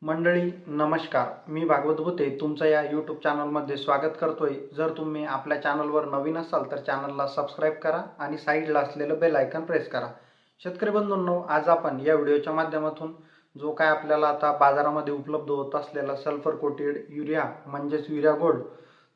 मंडळी नमस्कार. मी भागवत भुते तुमचं या यूट्यूब चॅनलमध्ये स्वागत करतोय. जर तुम्ही आपल्या चॅनलवर नवीन असाल तर चॅनलला सबस्क्राईब करा आणि साईडला असलेलं बेल आयकॉन प्रेस करा. शेतकरी बंधूंनो, आज आपण या व्हिडिओच्या माध्यमातून जो काय आपल्याला आता बाजारामध्ये उपलब्ध होत असलेला सल्फर कोटेड युरिया म्हणजेच युरिया गोल्ड,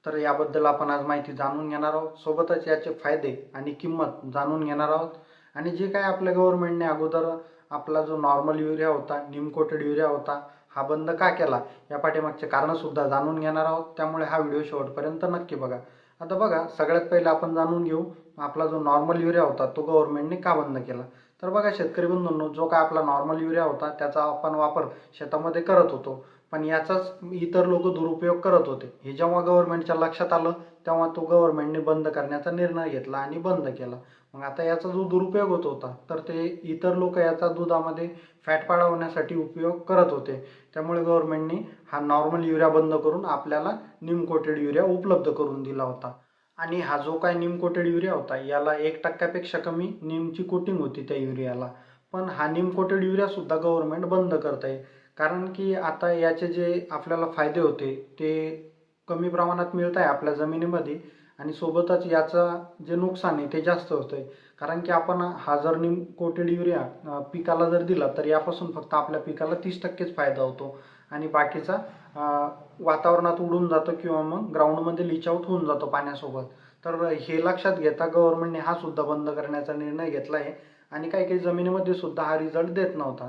तर याबद्दल आपण आज माहिती जाणून घेणार आहोत. सोबतच याचे फायदे आणि किंमत जाणून घेणार आहोत. आणि जे काय आपल्या गव्हर्नमेंटने अगोदर आपला जो नॉर्मल युरिया होता, नीम कोटेड युरिया होता, हा बंद का केला या पाठीमागचे कारण सुद्धा जाणून घेणार आहोत. त्यामुळे हा व्हिडिओ शेवटपर्यंत नक्की बघा. आता बघा, सगळ्यात पहिले आपण जाणून घेऊ आपला जो नॉर्मल युरिया होता तो गव्हर्नमेंटने का बंद केला. तर बघा शेतकरी बंधूंनो, जो काय आपला नॉर्मल युरिया होता त्याचा आपण वापर शेतामध्ये करत होतो, पण याचाच इतर लोक दुरुपयोग करत होते. हे जेव्हा गव्हर्नमेंटच्या लक्षात आलं तेव्हा तो गव्हर्नमेंटने बंद करण्याचा निर्णय घेतला आणि बंद केला. मग आता याचा जो दुरुपयोग होत होता तर ते इतर लोक याचा दुधामध्ये फॅट वाढवण्यासाठी उपयोग करत होते. त्यामुळे गव्हर्नमेंटने हा नॉर्मल युरिया बंद करून आपल्याला नीम कोटेड युरिया उपलब्ध करून दिला होता. आणि हा जो काय नीम कोटेड युरिया होता याला 1% कमी नीमची कोटिंग होती त्या युरियाला. पण हा नीम कोटेड युरिया सुद्धा गव्हर्नमेंट बंद करत आहे. कारण की आता याचे जे आपल्याला फायदे होते ते कमी प्रमाणात मिळत आहे आपल्या जमिनीमध्ये, आणि सोबतच याचा जे नुकसान आहे ते जास्त होतं आहे. कारण की आपण हा जर नीम कोटेड युरिया पिकाला जर दिला तर यापासून फक्त आपल्या पिकाला 30%च फायदा होतो आणि बाकीचा वातावरणात उडून जातो किंवा मग ग्राउंडमध्ये लीच आउट होऊन जातो पाण्यासोबत. तर हे लक्षात घेता गव्हर्नमेंटने हा सुद्धा बंद करण्याचा निर्णय घेतला आहे. आणि काही काही जमिनीमध्ये सुद्धा हा रिझल्ट देत नव्हता.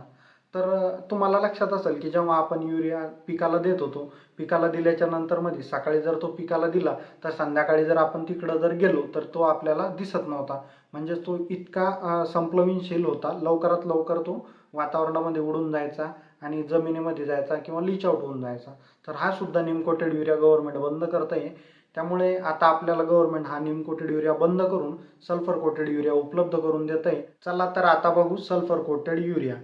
तर तुम्हाला लक्षात असेल की जेव्हा आपण युरिया पिकाला देत होतो, पिकाला दिल्याच्या नंतर मध्ये सकाळी जर तो पिकाला दिला तर संध्याकाळी जर आपण तिकडं जर गेलो तर तो आपल्याला दिसत नव्हता. म्हणजे तो इतका संप्लविनशील होता, लवकरात लवकर तो वातावरणामध्ये उडून जायचा आणि जमिनीमध्ये जायचा किंवा लीच आउट होऊन जायचा. तर हा सुद्धा नीम कोटेड युरिया गव्हर्नमेंट बंद करत आहे. त्यामुळे आता आपल्याला गव्हर्नमेंट हा नीम कोटेड युरिया बंद करून सल्फर कोटेड युरिया उपलब्ध करून देत आहे. चला तर आता बघू सल्फर कोटेड युरिया.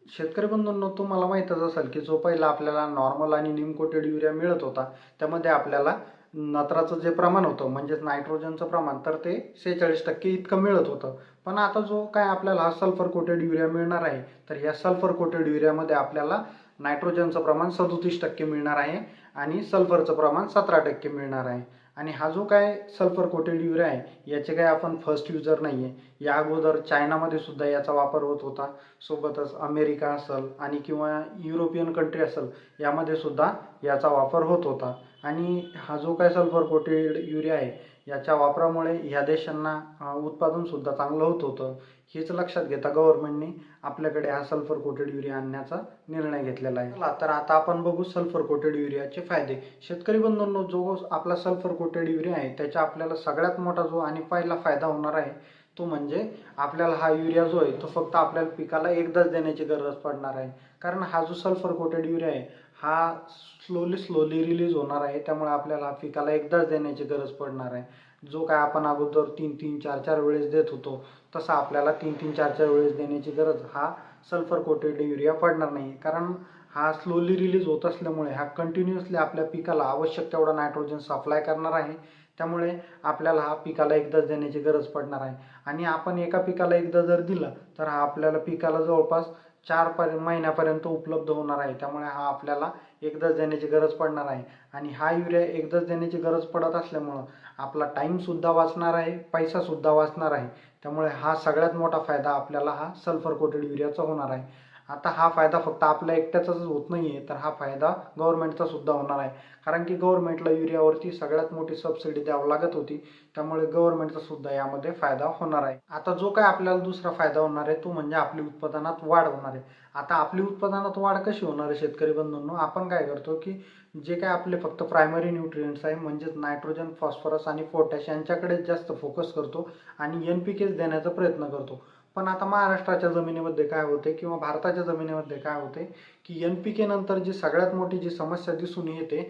शेतकरी बंधूंनो, तुम्हाला माहीतच असेल की जो पहिला आपल्याला नॉर्मल आणि नीम कोटेड युरिया मिळत होता त्यामध्ये आपल्याला नत्राचं जे प्रमाण होतं म्हणजेच नायट्रोजनचं प्रमाण तर ते 46% इतकं मिळत होतं. पण आता जो काय आपल्याला हा सल्फर कोटेड युरिया मिळणार आहे तर या सल्फर कोटेड युरियामध्ये आपल्याला नायट्रोजनचं प्रमाण 37% मिळणार आहे आणि सल्फरचं प्रमाण 17% मिळणार आहे. आणि हा जो काय सल्फर कोटेड युरिया आहे याचे काय आपण फर्स्ट युजर नाही आहे. या अगोदर चायनामध्ये सुद्धा याचा वापर होत होता, सोबतच अमेरिका असेल आणि किंवा युरोपियन कंट्री असेल यामध्ये सुद्धा याचा वापर होत होता. आणि हा जो काय सल्फर कोटेड युरिया आहे याच्या वापरामुळे ह्या देशांना उत्पादन सुद्धा चांगलं होत होतं. हेच लक्षात घेता गव्हर्नमेंटने आपल्याकडे हा सल्फर कोटेड युरिया आणण्याचा निर्णय घेतलेला आहे. तर आता आपण बघू सल्फर कोटेड युरियाचे फायदे. शेतकरी बंधूंनो, जो आपला सल्फर कोटेड युरिया आहे त्याचा आपल्याला सगळ्यात मोठा जो आणि पहिला फायदा होणार आहे तो म्हणजे आपल्याला हा युरिया जो आहे तो फक्त आपल्याला पिकाला एकदाच देण्याची गरज पडणार आहे. कारण हा जो सल्फर कोटेड युरिया आहे हा स्लोली रिलीज होणार आहे. त्यामुळे आपल्याला पिकाला एकदाच देण्याची गरज पडणार आहे. जो काय आपण अगोदर 3-3, 4-4 वेळेस देत होतो तसा आपल्याला 3-3, 4-4 वेळेस देण्याची गरज हा सल्फर कोटेड युरिया पडणार नाही. कारण हा स्लोली रिलीज होत असल्यामुळे हा कंटिन्युअसली आपल्या पिकाला आवश्यक तेवढा नायट्रोजन सप्लाय करणार आहे. त्यामुळे आपल्याला हा पिकाला एकदाच देण्याची गरज पडणार आहे. आणि आपण एका पिकाला एकदा जर दिला तर हा आपल्याला पिकाला जवळपास 4 महिन्यापर्यंत उपलब्ध होणार आहे. त्यामुळे हा आपल्याला एकदाच देण्याची गरज पडणार आहे. आणि हा युरिया एकदाच देण्याची गरज पडत असल्यामुळं आपला टाईमसुद्धा वाचणार आहे, पैसासुद्धा वाचणार आहे. त्यामुळे हा सगळ्यात मोठा फायदा आपल्याला हा सल्फर कोटेड युरियाचा होणार आहे. आता हा फायदा फक्त आपल्या एकट्याचाच होत नाही आहे, तर हा फायदा गव्हर्नमेंटचा सुद्धा होणार आहे. कारण की गव्हर्नमेंटला युरियावरती सगळ्यात मोठी सबसिडी द्यावी लागत होती. त्यामुळे गव्हर्नमेंटचा सुद्धा यामध्ये फायदा होणार आहे. आता जो काय आपल्याला दुसरा फायदा होणार आहे तो म्हणजे आपली उत्पादनात वाढ होणार आहे. आता आपली उत्पादनात वाढ कशी होणार आहे शेतकरी बंधूंनो, आपण काय करतो की जे काय आपले फक्त प्रायमरी न्यूट्रिएंट्स आहे म्हणजेच नायट्रोजन, फॉस्फरस आणि पोटॅश यांच्याकडेच जास्त फोकस करतो आणि NPKच देण्याचा प्रयत्न करतो. पण आता महाराष्ट्राच्या जमिनीमध्ये काय होते किंवा भारताच्या जमिनीमध्ये काय होते की NPK नंतर जी सगळ्यात मोठी जी समस्या दिसून येते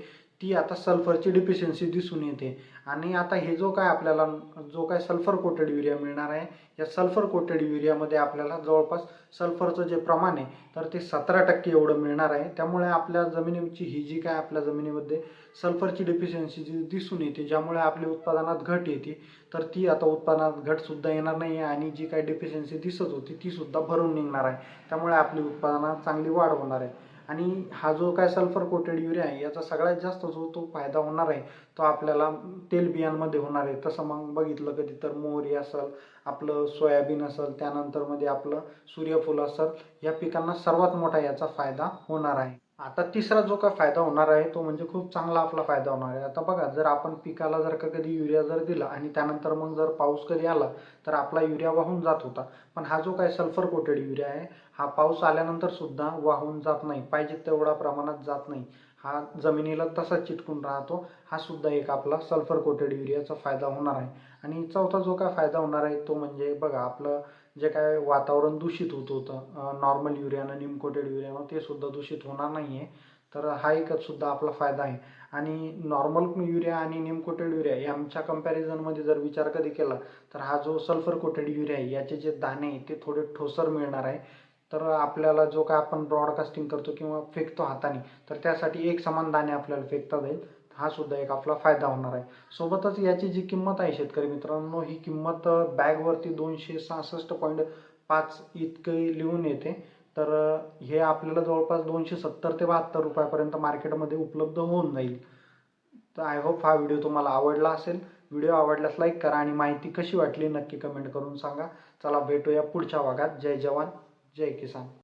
ती आता सल्फरची डिफिशियन्सी दिसून येते. आणि आता हे जो काय आपल्याला जो काय सल्फर कोटेड युरिया मिळणार आहे या सल्फर कोटेड युरियामध्ये आपल्याला जवळपास सल्फरचं जे प्रमाण आहे तर ते 17% एवढं मिळणार आहे. त्यामुळे आपल्या जमिनीची ही जी काय आपल्या जमिनीमध्ये सल्फरची डिफिशियन्सी जी दिसून येते ज्यामुळे आपल्या उत्पादनात घट येते तर ती आता उत्पादनात घटसुद्धा येणार नाही आहे आणि जी काही डिफिशियन्सी दिसत होती ती सुद्धा भरून निघणार आहे. त्यामुळे आपली उत्पादनात चांगली वाढ होणार आहे. आणि हा जो काय सल्फर कोटेड युरिया आहे याचा सगळ्यात जास्त जो तो फायदा होणार आहे तो आपल्याला तेलबियांमध्ये होणार आहे. तसं मग बघितलं कधी तर मोहरी असेल, आपलं सोयाबीन असेल, त्यानंतर मध्ये आपलं सूर्यफूल असेल, या पिकांना सर्वात मोठा याचा फायदा होणार आहे. आता तिसरा जो काय फायदा होणार आहे तो म्हणजे खूप चांगला आपला फायदा होणार आहे. आता बघा, जर आपण पिकाला जर का कधी युरिया जर दिला आणि त्यानंतर मग जर पाऊस कधी आला तर आपला युरिया वाहून जात होता, पण हा जो काय सल्फर कोटेड युरिया आहे हा पाऊस आल्यानंतर सुद्धा वाहून जात नाही, पाहिजे तेवढ्या प्रमाणात जात नाही, हा जमिनीला तसाच चिटकून राहतो. हा सुद्धा एक आपला सल्फर कोटेड युरियाचा फायदा होणार आहे. आणि चौथा जो काय फायदा होणार आहे तो म्हणजे बघा, आपलं जे काय वातावरण दूषित होत होतं नॉर्मल युरियानं, नीम कोटेड युरियानं, ते सुद्धा दूषित होणार नाही आहे. तर हा एक सुद्धा आपला फायदा आहे. आणि नॉर्मल युरिया आणि नीम कोटेड युरिया यांच्या कंपॅरिझनमध्ये जर विचार कधी केला तर हा जो सल्फर कोटेड युरिया आहे याचे जे दाणे ते थोडे ठोसर मिळणार आहे. तर आपल्याला जो काय आपण ब्रॉडकास्टिंग करतो किंवा फेकतो हाताने, तर त्यासाठी एक समान दाणे आपल्याला फेकता येईल. हा सुद्धा एक आपला फायदा होणार आहे. सोबतच याची जी किंमत आहे शेतकरी मित्रांनो, ही किंमत बॅगवरती 266.5 इतके लिहून येते. तर हे आपल्याला जवळपास 270 ते 72 रुपयापर्यंत मार्केटमध्ये उपलब्ध होऊन जाईल. तर आय होप हा व्हिडिओ तुम्हाला आवडला असेल. व्हिडिओ आवडल्यास लाईक करा आणि माहिती कशी वाटली नक्की कमेंट करून सांगा. चला भेटूया पुढच्या भागात. जय जवान जय किसान.